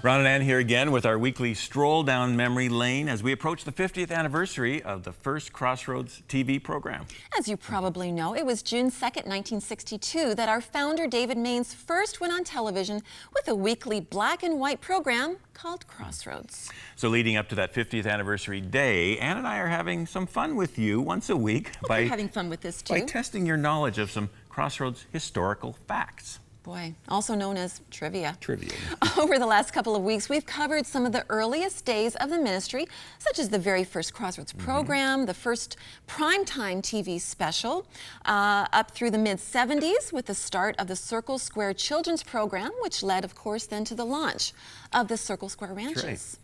Ron and Ann here again with our weekly stroll down memory lane as we approach the 50th anniversary of the first Crossroads TV program. As you probably know, it was June 2nd, 1962 that our founder David Maines first went on television with a weekly black and white program called Crossroads. So leading up to that 50th anniversary day, Ann and I are having some fun with you once a week We're having fun with this too. by testing your knowledge of some Crossroads historical facts. Boy, also known as trivia. Trivia. Over the last couple of weeks, we've covered some of the earliest days of the ministry, such as the very first Crossroads program, the first primetime TV special, up through the mid-70s with the start of the Circle Square Children's Program, which led, of course, then to the launch of the Circle Square Ranches. Right.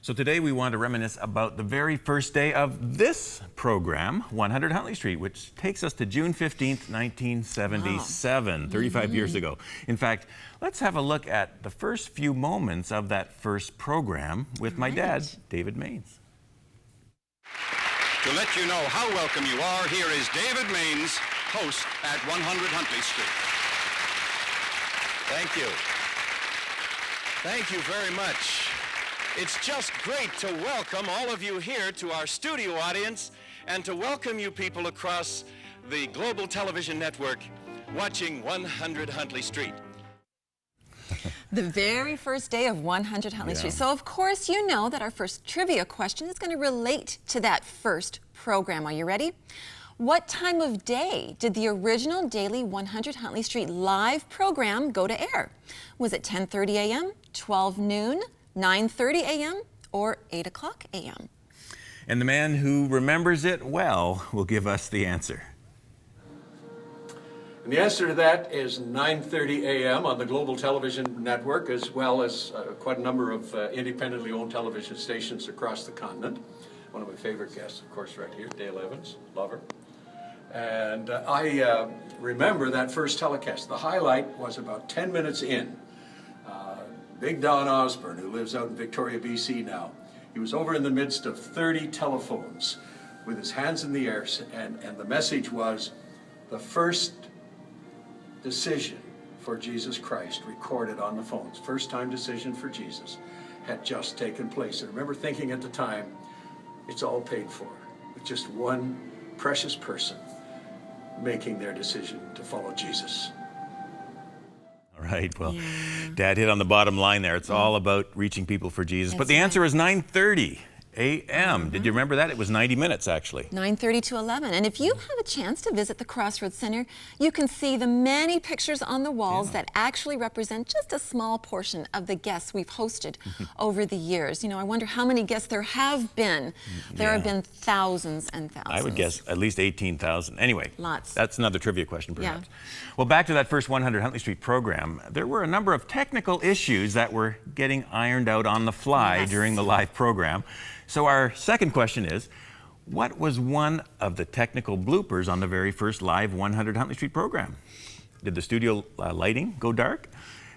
So today we want to reminisce about the very first day of this program, 100 Huntley Street, which takes us to June 15th, 1977, 35 years ago. In fact, let's have a look at the first few moments of that first program with my dad, David Maines. To let you know how welcome you are, here is David Maines, host at 100 Huntley Street. Thank you. Thank you very much. It's just great to welcome all of you here to our studio audience and to welcome you people across the global television network watching 100 Huntley Street. The very first day of 100 Huntley Street. So, of course, you know that our first trivia question is going to relate to that first program. Are you ready? What time of day did the original daily 100 Huntley Street live program go to air? Was it 10:30 a.m., 12 noon, 9:30 a.m. or 8 o'clock a.m.? And the man who remembers it well will give us the answer. And the answer to that is 9:30 a.m. on the Global Television Network, as well as quite a number of independently owned television stations across the continent. One of my favorite guests, of course, right here, Dale Evans, love her. And I remember that first telecast. The highlight was about 10 minutes in. Big Don Osborne, who lives out in Victoria, BC now, he was over in the midst of 30 telephones with his hands in the air, and the message was the first decision for Jesus Christ recorded on the phones. First time decision for Jesus had just taken place. And I remember thinking at the time, it's all paid for, with just one precious person making their decision to follow Jesus. Right, well, Dad hit on the bottom line there. It's all about reaching people for Jesus. But the answer is 9:30 a.m. Did you remember that? It was 90 minutes, actually. 9:30 to 11. And if you have a chance to visit the Crossroads Center, you can see the many pictures on the walls that actually represent just a small portion of the guests we've hosted over the years. You know, I wonder how many guests there have been. There have been thousands and thousands. I would guess at least 18,000. Anyway, lots. That's another trivia question, perhaps. Well, back to that first 100 Huntley Street program, there were a number of technical issues that were getting ironed out on the fly during the live program. So our second question is, what was one of the technical bloopers on the very first live 100 Huntley Street program? Did the studio lighting go dark?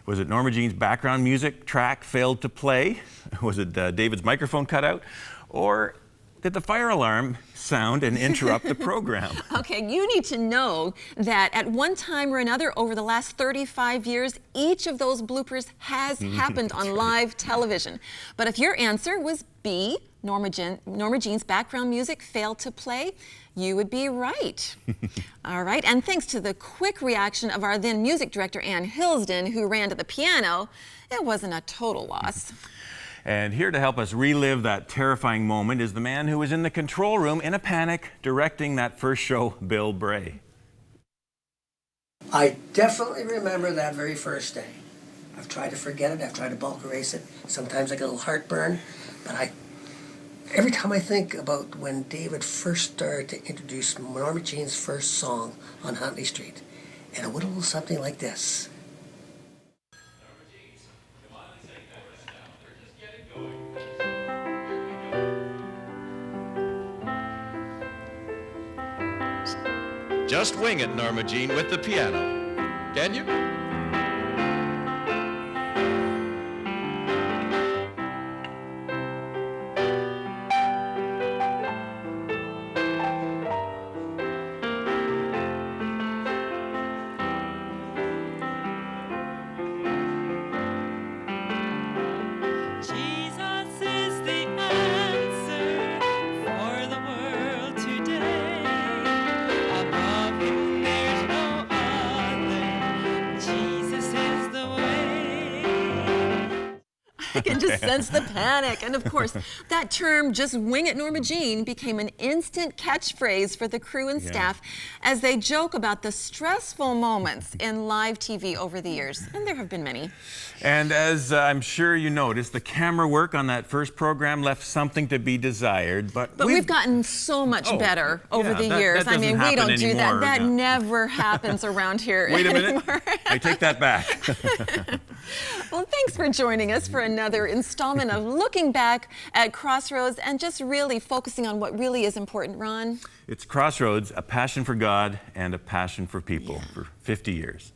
Was it Norma Jean's background music track failed to play? Was it David's microphone cut out? Or did the fire alarm sound and interrupt the program? Okay, you need to know that at one time or another over the last 35 years, each of those bloopers has happened on live television. But if your answer was B, Norma Jean's background music failed to play, you would be right. All right, and thanks to the quick reaction of our then music director, Ann Hillsden, who ran to the piano, it wasn't a total loss. And here to help us relive that terrifying moment is the man who was in the control room in a panic directing that first show, Bill Bray. I definitely remember that very first day. I've tried to forget it, I've tried to bulk erase it. Sometimes I get a little heartburn, but every time I think about when David first started to introduce Norma Jean's first song on Huntley Street, and it went a little something like this. Just wing it, Norma Jean, with the piano. Can you? I can just sense the panic. And of course, that term, just wing it Norma Jean, became an instant catchphrase for the crew and staff as they joke about the stressful moments in live TV over the years. And there have been many. And as I'm sure you noticed, the camera work on that first program left something to be desired. But we've gotten so much better over the years. That I mean, we don't do that. That never happens around here Wait a anymore. minute. I take that back. Well, thanks for joining us for another installment of looking back at Crossroads and just really focusing on what really is important, Ron. It's Crossroads, a passion for God and a passion for people for 50 years.